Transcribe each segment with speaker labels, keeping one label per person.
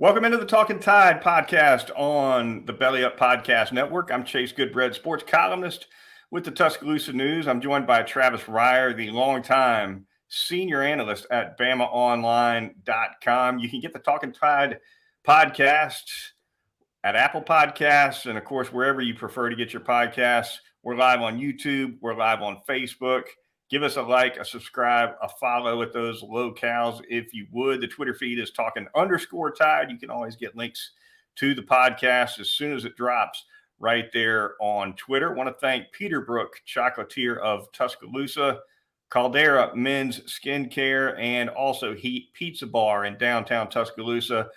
Speaker 1: Welcome into the Talkin Tide podcast on the Belly Up Podcast Network. I'm Chase Goodbread, sports columnist with the Tuscaloosa News. I'm joined by Travis Reier, the longtime senior analyst at BamaOnline.com. You can get the Talkin Tide podcast at Apple Podcasts and, of course, wherever you prefer to get your podcasts. We're live on YouTube. We're live on Facebook. Give us a like, a subscribe, a follow at those locales if you would. The Twitter feed is Talkin_Tide. You can always get links to the podcast as soon as it drops right there on Twitter. I want to thank Peterbrook Chocolatier of Tuscaloosa, Caldera Men's Skincare, and also Heat Pizza Bar in downtown Tuscaloosa.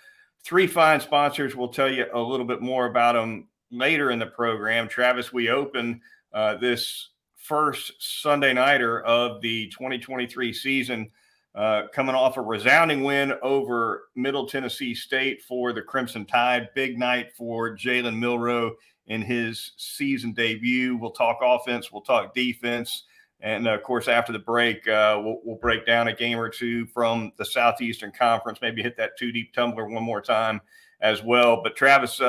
Speaker 1: Three fine sponsors. We'll tell you a little bit more about them later in the program. Travis, we open this first Sunday nighter of the 2023 season, coming off a resounding win over Middle Tennessee State for the Crimson Tide. Big night for Jalen Milroe in his season debut. We'll talk offense, we'll talk defense, and of course after the break, we'll break down a game or two from the Southeastern Conference, maybe hit that two deep tumbler one more time as well. But Travis,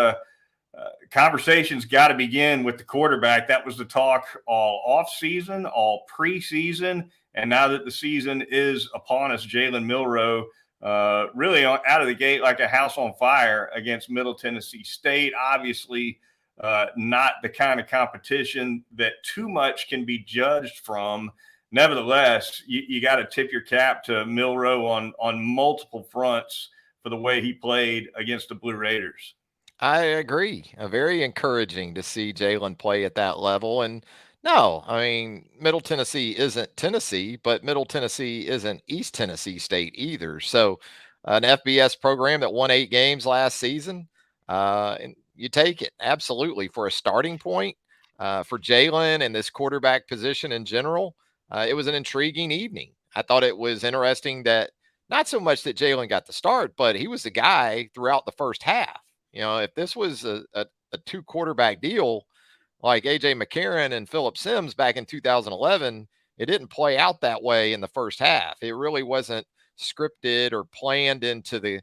Speaker 1: conversations got to begin with the quarterback. That was the talk all off season, all preseason, and now that the season is upon us, Jalen Milroe really out of the gate like a house on fire against Middle Tennessee State. Obviously, not the kind of competition that too much can be judged from. Nevertheless, you got to tip your cap to Milroe on multiple fronts for the way he played against the Blue Raiders.
Speaker 2: I agree. Very encouraging to see Jalen play at that level. And no, I mean, Middle Tennessee isn't Tennessee, but Middle Tennessee isn't East Tennessee State either. So, an FBS program that won 8 games last season, and you take it absolutely for a starting point for Jalen and this quarterback position in general. It was an intriguing evening. I thought it was interesting that not so much that Jalen got the start, but he was the guy throughout the first half. You know, if this was a 2 quarterback deal like AJ McCarron and Phillip Sims back in 2011, it didn't play out that way in the first half. It really wasn't scripted or planned into the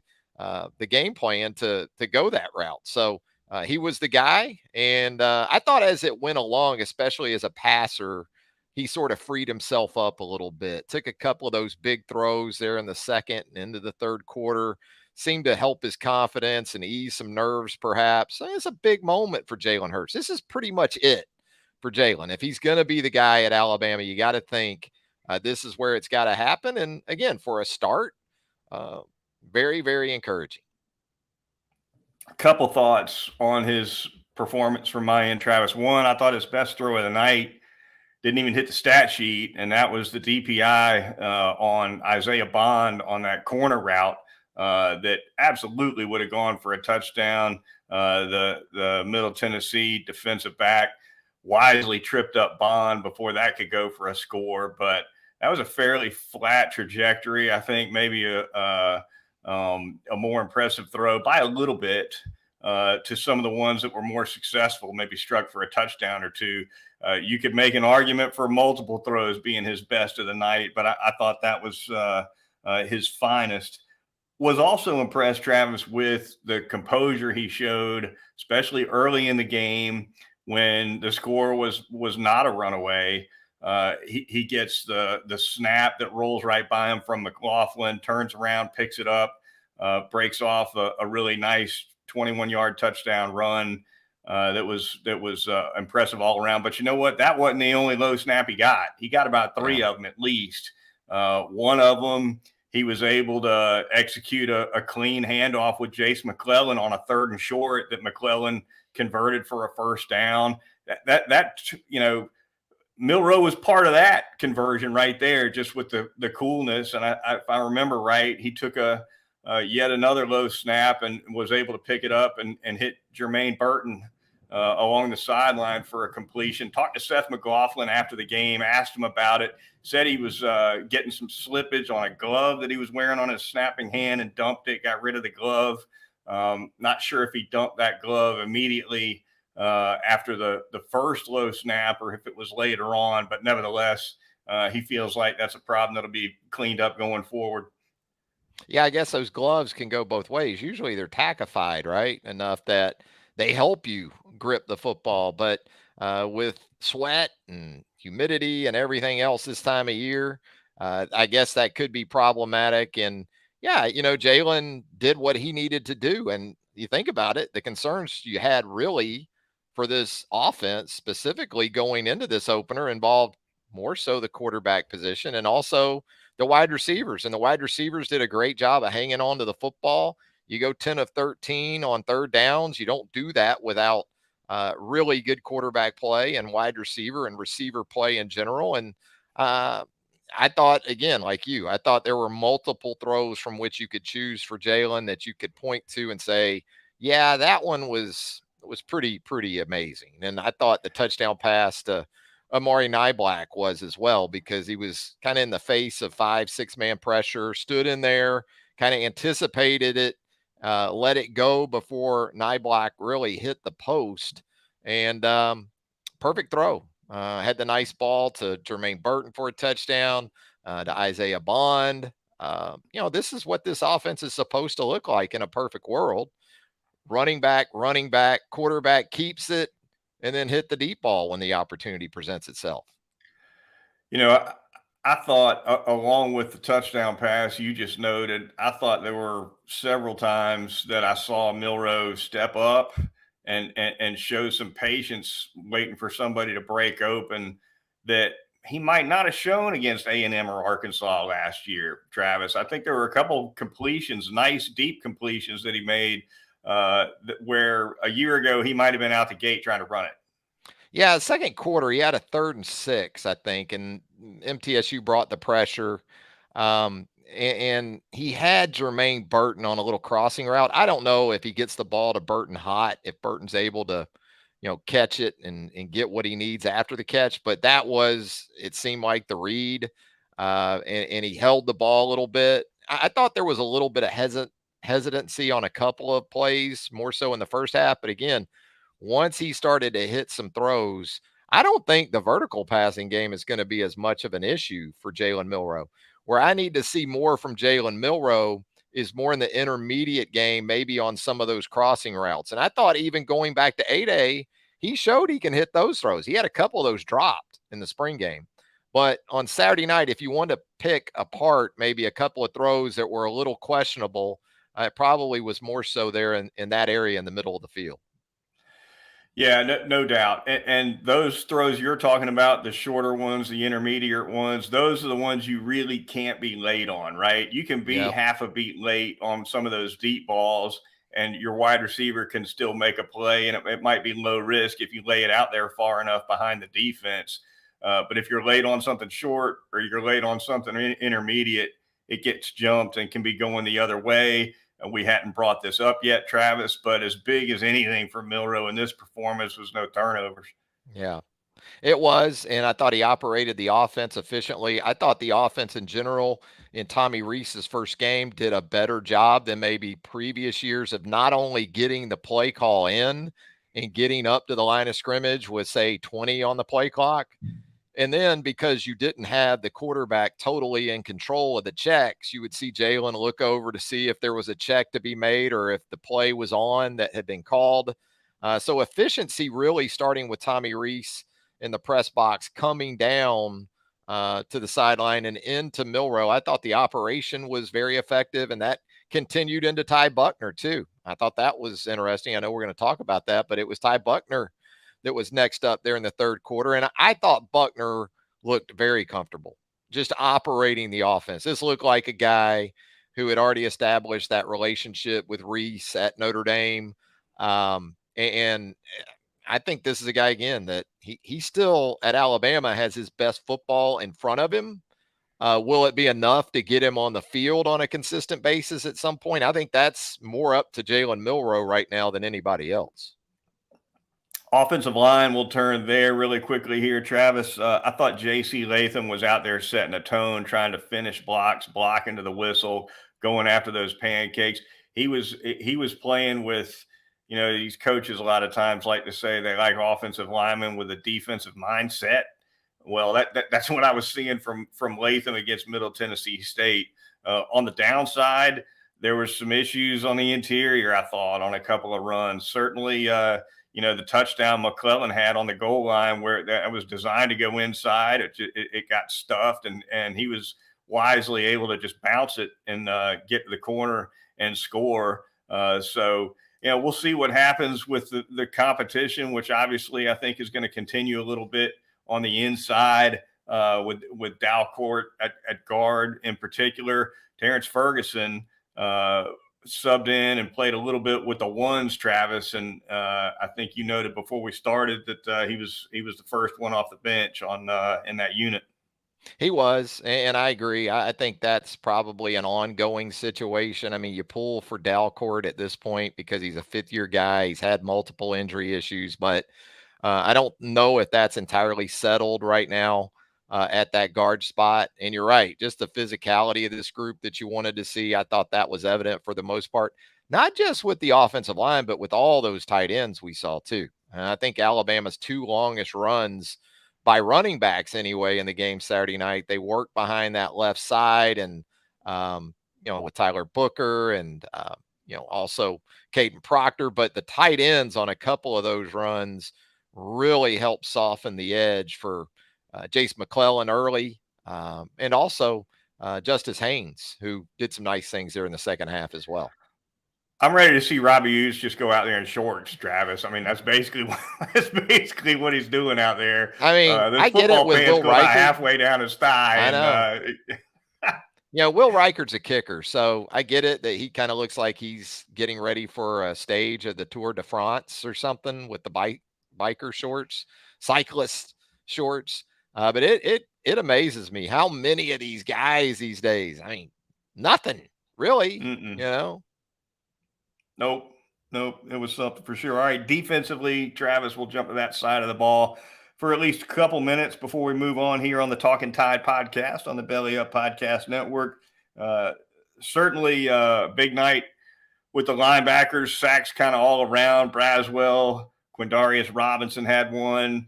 Speaker 2: game plan to go that route. So he was the guy, and I thought as it went along, especially as a passer, he sort of freed himself up a little bit. Took a couple of those big throws there in the second and into the third quarter. Seemed to help his confidence and ease some nerves, perhaps. It's a big moment for Jalen Hurts. This is pretty much it for Jalen. If he's going to be the guy at Alabama, you got to think this is where it's got to happen. And again, for a start, very, very encouraging.
Speaker 1: A couple thoughts on his performance from my end, Travis. One, I thought his best throw of the night didn't even hit the stat sheet, and that was the DPI on Isaiah Bond on that corner route. That absolutely would have gone for a touchdown. The Middle Tennessee defensive back wisely tripped up Bond before that could go for a score. But that was a fairly flat trajectory. I think maybe a more impressive throw by a little bit to some of the ones that were more successful, maybe struck for a touchdown or two. You could make an argument for multiple throws being his best of the night, but I thought that was his finest. Was also impressed, Travis, with the composure he showed, especially early in the game when the score was not a runaway. He gets the snap that rolls right by him from McLaughlin, turns around, picks it up, breaks off a really nice 21-yard touchdown run that was impressive all around. But you know what? That wasn't the only low snap he got. He got about 3 of them at least. One of them, he was able to execute a clean handoff with Jace McClellan on a 3rd and short that McClellan converted for a first down. That you know, Milroe was part of that conversion right there, just with the coolness. And if I remember right, he took yet another low snap and was able to pick it up and hit Jermaine Burton along the sideline for a completion. Talked to Seth McLaughlin after the game, asked him about it, said he was getting some slippage on a glove that he was wearing on his snapping hand and dumped it, got rid of the glove. Not sure if he dumped that glove immediately after the first low snap or if it was later on, but nevertheless, he feels like that's a problem that'll be cleaned up going forward.
Speaker 2: Yeah, I guess those gloves can go both ways. Usually they're tackified, right? Enough that they help you grip the football. But with sweat and humidity and everything else this time of year, I guess that could be problematic. And yeah, Jalen did what he needed to do. And you think about it, the concerns you had really for this offense, specifically going into this opener, involved more so the quarterback position and also the wide receivers. And the wide receivers did a great job of hanging on to the football. You go 10 of 13 on third downs. You don't do that without really good quarterback play and wide receiver and receiver play in general. And I thought, again, like you, I thought there were multiple throws from which you could choose for Jalen that you could point to and say, yeah, that one was pretty amazing. And I thought the touchdown pass to Amari Niblack was as well, because he was kind of in the face of 5-6 man pressure, stood in there, kind of anticipated it, let it go before Niblack really hit the post, and perfect throw. Had the nice ball to Jermaine Burton for a touchdown, to Isaiah Bond. This is what this offense is supposed to look like in a perfect world. Running back, quarterback keeps it, and then hit the deep ball when the opportunity presents itself.
Speaker 1: You know, I thought, along with the touchdown pass you just noted, I thought there were several times that I saw Milroe step up and show some patience, waiting for somebody to break open that he might not have shown against A&M or Arkansas last year. Travis, I think there were a couple completions, nice deep completions that he made, where a year ago he might have been out the gate trying to run it.
Speaker 2: Yeah, second quarter, he had a 3rd and 6, I think, and MTSU brought the pressure. And he had Jermaine Burton on a little crossing route. I don't know if he gets the ball to Burton hot, if Burton's able to, catch it and get what he needs after the catch. But that was, it seemed like the read, and he held the ball a little bit. I thought there was a little bit of hesitancy on a couple of plays, more so in the first half. But again, once he started to hit some throws, I don't think the vertical passing game is going to be as much of an issue for Jalen Milroe. Where I need to see more from Jalen Milroe is more in the intermediate game, maybe on some of those crossing routes. And I thought even going back to 8A, he showed he can hit those throws. He had a couple of those dropped in the spring game. But on Saturday night, if you want to pick apart maybe a couple of throws that were a little questionable, it probably was more so there in that area in the middle of the field.
Speaker 1: Yeah, no doubt. And those throws you're talking about, the shorter ones, the intermediate ones, those are the ones you really can't be late on, right? You can be
Speaker 2: Yeah.
Speaker 1: half a beat late on some of those deep balls, and your wide receiver can still make a play. And it might be low risk if you lay it out there far enough behind the defense. But if you're late on something short or you're late on something intermediate, it gets jumped and can be going the other way. We hadn't brought this up yet, Travis, but as big as anything for Milroe in this performance was no turnovers.
Speaker 2: Yeah. It was, and I thought he operated the offense efficiently. I thought the offense in general in Tommy Rees's first game did a better job than maybe previous years of not only getting the play call in and getting up to the line of scrimmage with, say, 20 on the play clock. And then because you didn't have the quarterback totally in control of the checks, you would see Jalen look over to see if there was a check to be made or if the play was on that had been called. So efficiency really starting with Tommy Rees in the press box, coming down to the sideline and into Milroe. I thought the operation was very effective, and that continued into Ty Buckner too. I thought that was interesting. I know we're going to talk about that, but it was Ty Buckner that was next up there in the third quarter. And I thought Buckner looked very comfortable just operating the offense. This looked like a guy who had already established that relationship with Rees at Notre Dame. And I think this is a guy, again, that he still at Alabama has his best football in front of him. Will it be enough to get him on the field on a consistent basis at some point? I think that's more up to Jalen Milroe right now than anybody else.
Speaker 1: Offensive line, we'll turn there really quickly here, Travis. I thought J.C. Latham was out there setting a tone, trying to finish blocks, blocking to the whistle, going after those pancakes. He was playing with, these coaches a lot of times like to say they like offensive linemen with a defensive mindset. Well, that's what I was seeing from Latham against Middle Tennessee State. On the downside, there was some issues on the interior, I thought, on a couple of runs. Certainly, the touchdown McClellan had on the goal line where that was designed to go inside. It got stuffed, and he was wisely able to just bounce it and get to the corner and score. So we'll see what happens with the competition, which obviously I think is going to continue a little bit on the inside with Dalcourt at guard in particular. Terrence Ferguson subbed in and played a little bit with the ones, Travis, and I think you noted before we started that he was the first one off the bench on in that unit.
Speaker 2: He was, and I agree. I think that's probably an ongoing situation. I mean, you pull for Dalcourt at this point because he's a fifth-year guy. He's had multiple injury issues, but I don't know if that's entirely settled right now at that guard spot. And you're right, just the physicality of this group that you wanted to see. I thought that was evident for the most part, not just with the offensive line, but with all those tight ends we saw too. And I think Alabama's two longest runs by running backs anyway in the game Saturday night, they worked behind that left side and, with Tyler Booker and, also Caden Proctor, but the tight ends on a couple of those runs really helped soften the edge for Jace McClellan early, and also Justice Haynes, who did some nice things there in the second half as well.
Speaker 1: I'm ready to see Robbie Hughes just go out there in shorts, Travis. I mean, that's basically what he's doing out there.
Speaker 2: I mean, I get it with Will
Speaker 1: Riker halfway down his thigh.
Speaker 2: I know. Will Reicher's a kicker, so I get it that he kind of looks like he's getting ready for a stage of the Tour de France or something with the biker shorts, cyclist shorts. But it amazes me how many of these guys these days. I mean, nothing really.
Speaker 1: Nope. It was something for sure. All right, defensively, Travis, we'll jump to that side of the ball for at least a couple minutes before we move on here on the Talkin Tide podcast on the Belly Up Podcast Network. Certainly a big night with the linebackers, sacks kind of all around. Braswell, Quindarius Robinson had one.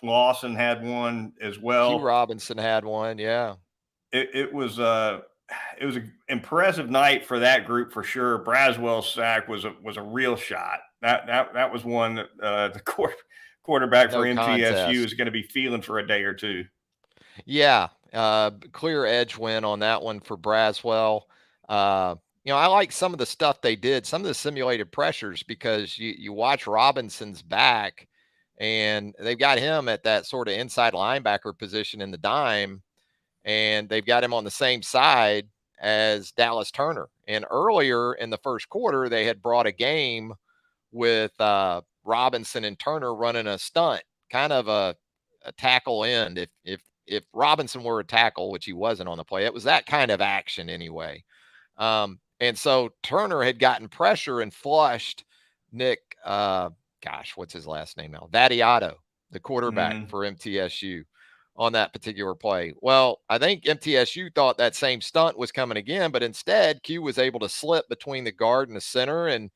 Speaker 1: Lawson had one as well.
Speaker 2: Q Robinson had one, yeah.
Speaker 1: It was an impressive night for that group for sure. Braswell's sack was a real shot. That was one that the quarterback for MTSU is going to be feeling for a day or two.
Speaker 2: Yeah, clear edge win on that one for Braswell. I like some of the stuff they did, some of the simulated pressures, because you watch Robinson's back, and they've got him at that sort of inside linebacker position in the dime, and they've got him on the same side as Dallas Turner. And earlier in the first quarter, they had brought a game with Robinson and Turner running a stunt, kind of a tackle end. If Robinson were a tackle, which he wasn't on the play, it was that kind of action anyway. And so Turner had gotten pressure and flushed Nick, what's his last name now? Vattiato, the quarterback for MTSU, on that particular play. Well, I think MTSU thought that same stunt was coming again, but instead Q was able to slip between the guard and the center. And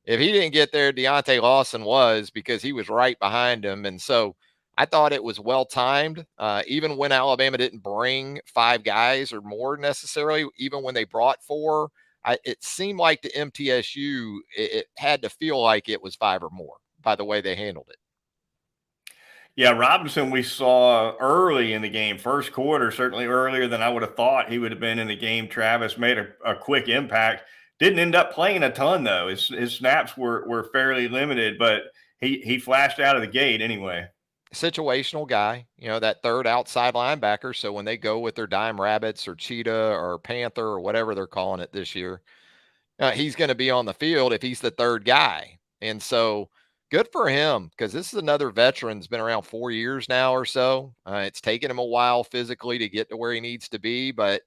Speaker 2: if he didn't get there, Deontay Lawson was, because he was right behind him. And so I thought it was well timed, even when Alabama didn't bring 5 guys or more necessarily, even when they brought 4. It seemed like to MTSU, it had to feel like it was 5 or more by the way they handled it.
Speaker 1: Yeah, Robinson we saw early in the game, first quarter, certainly earlier than I would have thought he would have been in the game. Travis made a quick impact. Didn't end up playing a ton, though. His snaps were fairly limited, but he flashed out of the gate anyway.
Speaker 2: Situational guy, that third outside linebacker. So when they go with their dime rabbits or cheetah or panther or whatever they're calling it this year, he's going to be on the field if he's the third guy. And so good for him, because this is another veteran that's been around 4 years now or so. It's taken him a while physically to get to where he needs to be, but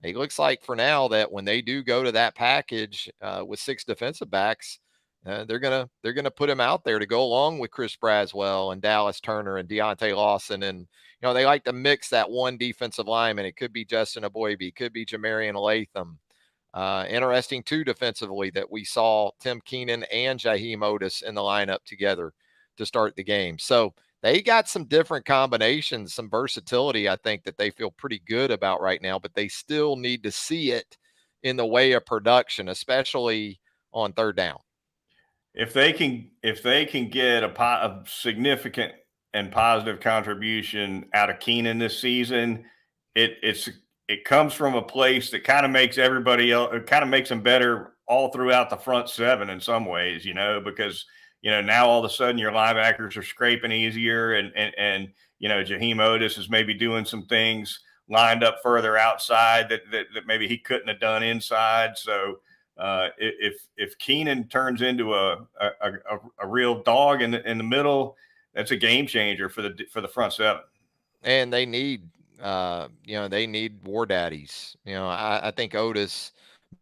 Speaker 2: it looks like for now that when they do go to that package with 6 defensive backs, they're gonna put him out there to go along with Chris Braswell and Dallas Turner and Deontay Lawson. And they like to mix that one defensive lineman. It could be Justin Aboibe, it could be Jamarian Latham. Interesting too defensively that we saw Tim Keenan and Jaheim Otis in the lineup together to start the game. So they got some different combinations, some versatility, I think, that they feel pretty good about right now, but they still need to see it in the way of production, especially on third down.
Speaker 1: If they can get a significant and positive contribution out of Keenan this season, it comes from a place that kind of makes everybody else, it kind of makes them better all throughout the front seven in some ways, because now all of a sudden your linebackers are scraping easier, and Jaheim Otis is maybe doing some things lined up further outside that maybe he couldn't have done inside. So if Keenan turns into a real dog in the middle, that's a game changer for the front seven.
Speaker 2: And they need they need war daddies. I think Otis,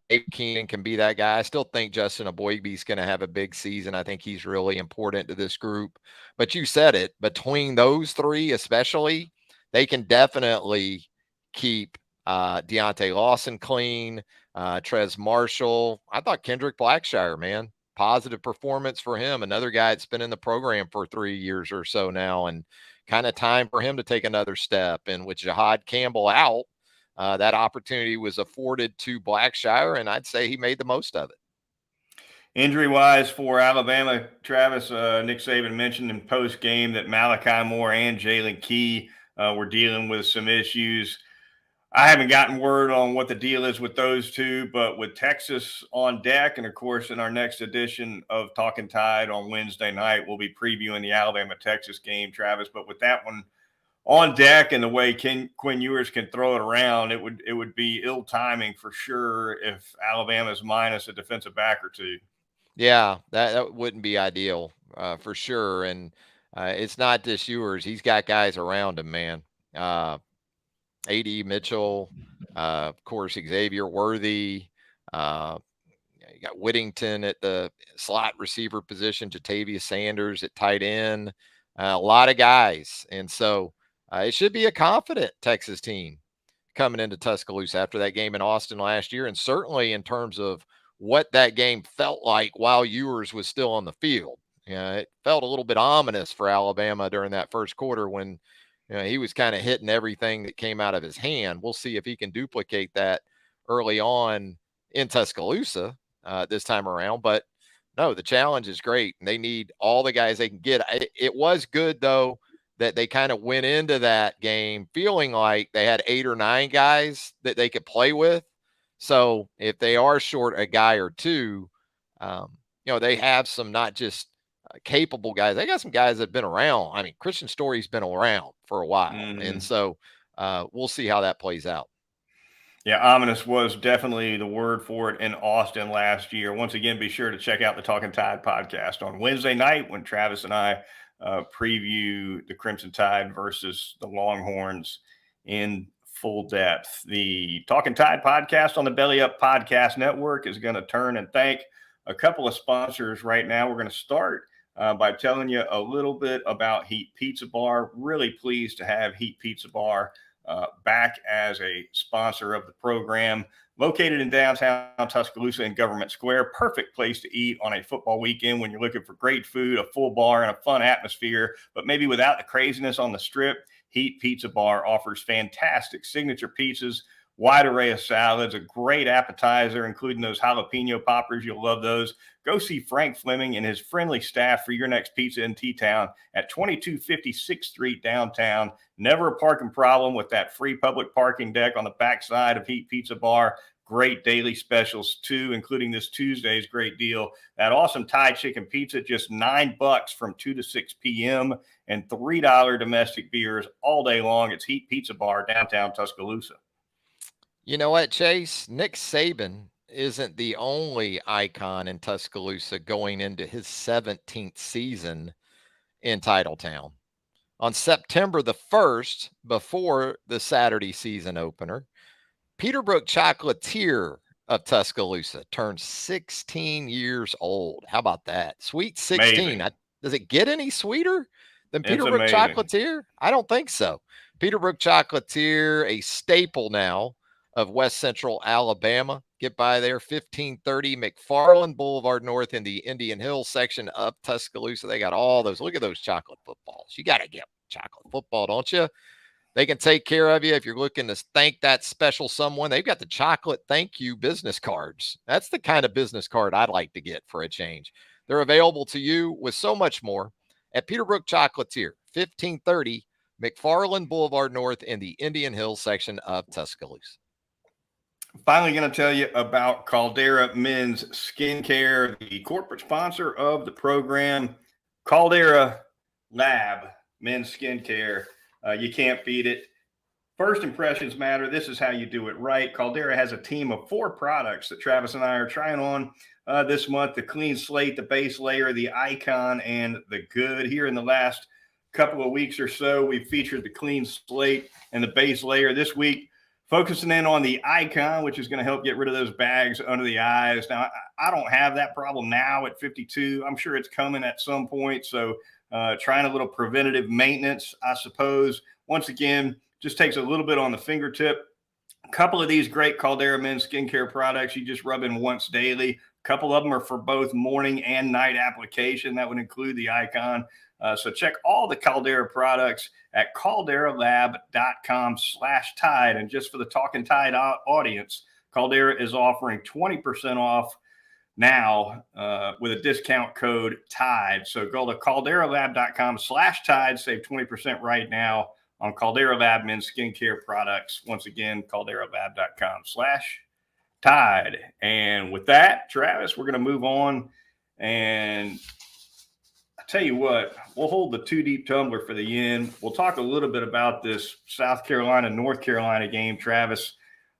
Speaker 2: maybe Keenan can be that guy. I still think Justin Aboigbe's going to have a big season. I think he's really important to this group. But you said it, between those three especially, they can definitely keep Deontay Lawson clean, Trez Marshall. I thought Kendrick Blackshire, man, positive performance for him. Another guy that's been in the program for 3 years or so now, and kind of time for him to take another step. And with Jihad Campbell out, that opportunity was afforded to Blackshire, and I'd say he made the most of it.
Speaker 1: Injury-wise for Alabama, Travis, Nick Saban mentioned in post-game that Malachi Moore and Jalen Key were dealing with some issues. I haven't gotten word on what the deal is with those two, but with Texas on deck, and of course, in our next edition of Talkin Tide on Wednesday night, we'll be previewing the Alabama-Texas game, Travis. But with that one on deck and the way Quinn Ewers can throw it around, it would be ill timing for sure if Alabama's minus a defensive back or two.
Speaker 2: Yeah, that wouldn't be ideal for sure. And it's not just Ewers; he's got guys around him, man. A.D. Mitchell, of course, Xavier Worthy. You got Whittington at the slot receiver position, Jatavius Sanders at tight end. A lot of guys. And so it should be a confident Texas team coming into Tuscaloosa after that game in Austin last year. And certainly in terms of what that game felt like while Ewers was still on the field. It felt a little bit ominous for Alabama during that first quarter when he was kind of hitting everything that came out of his hand. We'll see if he can duplicate that early on in Tuscaloosa this time around. But no, the challenge is great. And they need all the guys they can get. It was good, though, that they kind of went into that game feeling like they had 8 or 9 guys that they could play with. So if they are short a guy or two, they have some not just capable guys. They got some guys that have been around. I mean, Christian Story's been around for a while. Mm-hmm. And so we'll see how that plays out.
Speaker 1: Yeah, ominous was definitely the word for it in Austin last year. Once again, be sure to check out the Talkin Tide podcast on Wednesday night when Travis and I preview the Crimson Tide versus the Longhorns in full depth. The Talkin Tide podcast on the Belly Up Podcast Network is going to turn and thank a couple of sponsors right now. We're going to start by telling you a little bit about Heat Pizza Bar. Really pleased to have Heat Pizza Bar back as a sponsor of the program. Located in downtown Tuscaloosa in Government Square, perfect place to eat on a football weekend when you're looking for great food, a full bar, and a fun atmosphere, but maybe without the craziness on the Strip. Heat Pizza Bar offers fantastic signature pizzas, wide array of salads, a great appetizer, including those jalapeno poppers. You'll love those. Go see Frank Fleming and his friendly staff for your next pizza in T-Town at 2256th Street downtown. Never a parking problem with that free public parking deck on the backside of Heat Pizza Bar. Great daily specials too, including this Tuesday's great deal. That awesome Thai chicken pizza, just $9 from 2 to 6 p.m. and $3 domestic beers all day long. It's Heat Pizza Bar, downtown Tuscaloosa.
Speaker 2: You know what, Chase? Nick Saban isn't the only icon in Tuscaloosa going into his 17th season in Titletown. On September the 1st, before the Saturday season opener, Peterbrook Chocolatier of Tuscaloosa turned 16 years old. How about that? Sweet 16. Does it get any sweeter than Peterbrook Chocolatier? I don't think so. Peterbrook Chocolatier, a staple now of West Central Alabama. Get by there, 1530 McFarland Boulevard North in the Indian Hills section of Tuscaloosa. They got all those. Look at those chocolate footballs. You got to get chocolate football, don't you? They can take care of you if you're looking to thank that special someone. They've got the chocolate thank you business cards. That's the kind of business card I'd like to get for a change. They're available to you with so much more at Peterbrook Chocolatier, 1530 McFarland Boulevard North in the Indian Hills section of Tuscaloosa.
Speaker 1: Finally, going to tell you about Caldera Men's Skincare, the corporate sponsor of the program. Caldera Lab Men's Skincare. You can't beat it. First impressions matter. This is how you do it right. Caldera has a team of 4 products that Travis and I are trying on this month: the Clean Slate, the Base Layer, the Icon, and the Good. Here in the last couple of weeks or so, we've featured the Clean Slate and the Base Layer. This week, focusing in on the Icon, which is going to help get rid of those bags under the eyes. Now, I don't have that problem now at 52. I'm sure it's coming at some point. So trying a little preventative maintenance, I suppose. Once again, just takes a little bit on the fingertip. A couple of these great Caldera Men's Skincare products you just rub in once daily. A couple of them are for both morning and night application. That would include the Icon. So check all the Caldera products at calderalab.com/tide. And just for the Talkin Tide audience, Caldera is offering 20% off now with a discount code TIDE. So go to calderalab.com/tide, save 20% right now on Caldera Lab Men's Skincare products. Once again, calderalab.com/tide. And with that, Travis, we're going to move on. And I tell you what, we'll hold the 2 deep tumbler for the end. We'll talk a little bit about this South Carolina, North Carolina game, Travis,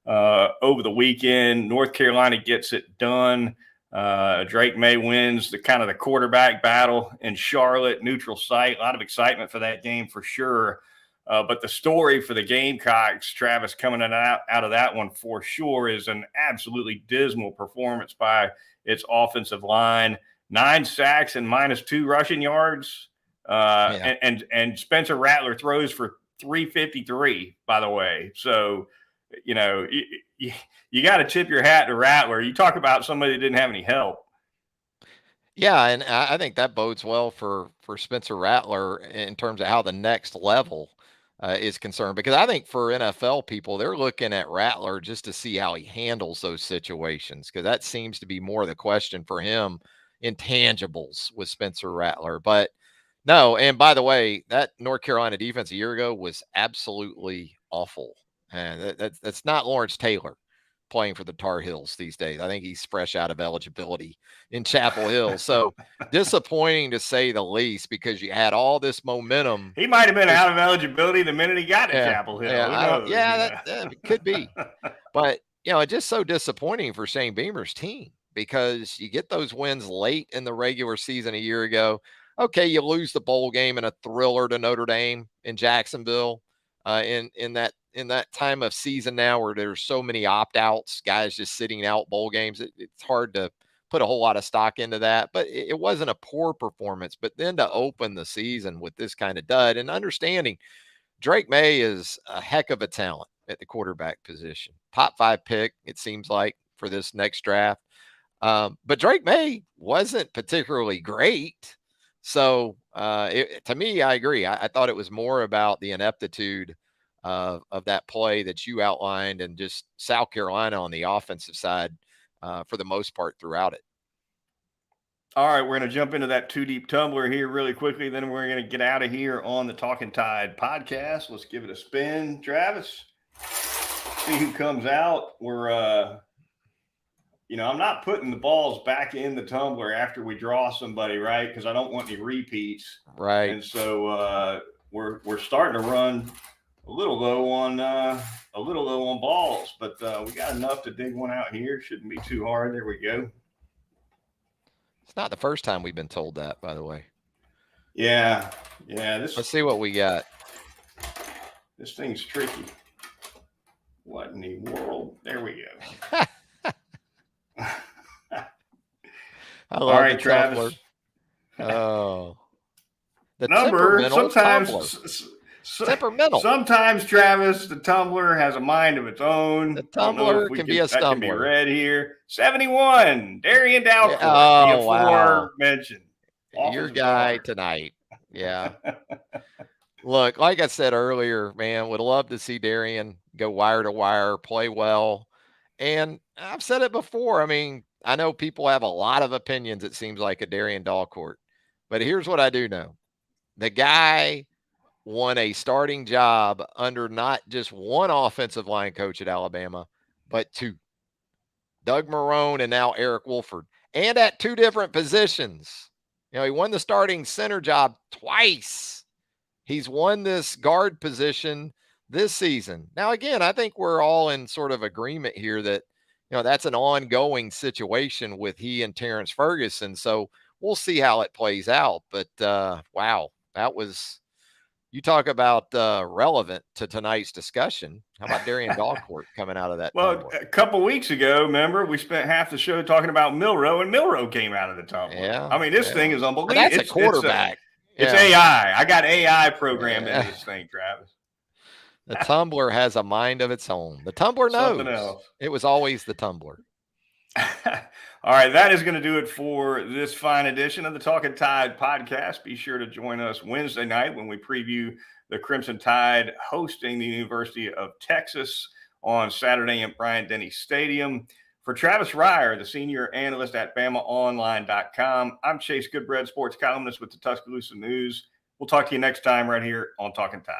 Speaker 1: over the weekend. North Carolina gets it done. Drake May wins the quarterback battle in Charlotte, neutral site. A lot of excitement for that game for sure. But the story for the Gamecocks, Travis, coming out of that one for sure is an absolutely dismal performance by its offensive line. 9 sacks and -2 rushing yards. And Spencer Rattler throws for 353, by the way. So, you got to tip your hat to Rattler. You talk about somebody that didn't have any help.
Speaker 2: Yeah, and I think that bodes well for Spencer Rattler in terms of how the next level is concerned, because I think for NFL people, they're looking at Rattler just to see how he handles those situations, because that seems to be more the question for him. Intangibles with Spencer Rattler. But no, and by the way, that North Carolina defense a year ago was absolutely awful. And that's not Lawrence Taylor playing for the Tar Heels these days. I think he's fresh out of eligibility in Chapel Hill. So disappointing to say the least, because you had all this momentum.
Speaker 1: He might have been out of eligibility the minute he got to Chapel Hill.
Speaker 2: That could be. But, it's just so disappointing for Shane Beamer's team, because you get those wins late in the regular season a year ago. Okay, you lose the bowl game in a thriller to Notre Dame in Jacksonville in that time of season now where there's so many opt-outs, guys just sitting out bowl games. It's hard to put a whole lot of stock into that, but it wasn't a poor performance. But then to open the season with this kind of dud, and understanding Drake May is a heck of a talent at the quarterback position. Top 5 pick, it seems like, for this next draft. But Drake May wasn't particularly great. So to me, I agree. I thought it was more about the ineptitude of that play that you outlined, and just South Carolina on the offensive side for the most part throughout it.
Speaker 1: All right, we're going to jump into that 2 deep tumbler here really quickly. Then we're going to get out of here on the Talkin Tide podcast. Let's give it a spin, Travis. See who comes out. We're I'm not putting the balls back in the tumbler after we draw somebody, right? Because I don't want any repeats.
Speaker 2: Right.
Speaker 1: And so we're starting to run a little low on balls, but we got enough to dig one out here. Shouldn't be too hard. There we go.
Speaker 2: It's not the first time we've been told that, by the way.
Speaker 1: Yeah.
Speaker 2: Let's see what we got.
Speaker 1: This thing's tricky. What in the world? There we go.
Speaker 2: All right, Travis. Oh, the
Speaker 1: number.
Speaker 2: temperamental.
Speaker 1: Sometimes, Travis, the tumbler has a mind of its own.
Speaker 2: The
Speaker 1: I don't know
Speaker 2: tumbler
Speaker 1: if
Speaker 2: can be a
Speaker 1: that can be
Speaker 2: stumbler.
Speaker 1: read here. 71, Darian
Speaker 2: Yeah,
Speaker 1: Dalcourt, the
Speaker 2: oh, wow.
Speaker 1: aforementioned
Speaker 2: Your
Speaker 1: offensive
Speaker 2: guy
Speaker 1: guard.
Speaker 2: tonight. Yeah. Look, like I said earlier, man, would love to see Darian go wire to wire, play well. And I've said it before. I mean, I know people have a lot of opinions, it seems like, at Darian Dalcourt. But here's what I do know. The guy won a starting job under not just one offensive line coach at Alabama, but two. Doug Marrone and now Eric Wolford, and at two different positions. He won the starting center job twice. He's won this guard position this season. Now, again, I think we're all in sort of agreement here that, that's an ongoing situation with he and Terrence Ferguson. So we'll see how it plays out. But wow, that was, you talk about relevant to tonight's discussion. How about Darian Dalcourt coming out of that
Speaker 1: Well,
Speaker 2: tumbler?
Speaker 1: a couple weeks ago, remember, we spent half the show talking about Milroe, and Milroe came out of the tumbler.
Speaker 2: Yeah.
Speaker 1: I mean, this thing is unbelievable.
Speaker 2: That's a quarterback.
Speaker 1: It's AI. I got AI programmed into this thing, Travis.
Speaker 2: The tumbler has a mind of its own. The tumbler knows.
Speaker 1: Something else.
Speaker 2: It was always the tumbler.
Speaker 1: All right, that is going to do it for this fine edition of the Talkin Tide podcast. Be sure to join us Wednesday night when we preview the Crimson Tide hosting the University of Texas on Saturday at Bryant-Denny Stadium. For Travis Reier, the senior analyst at BamaOnline.com, I'm Chase Goodbread, sports columnist with the Tuscaloosa News. We'll talk to you next time right here on Talkin Tide.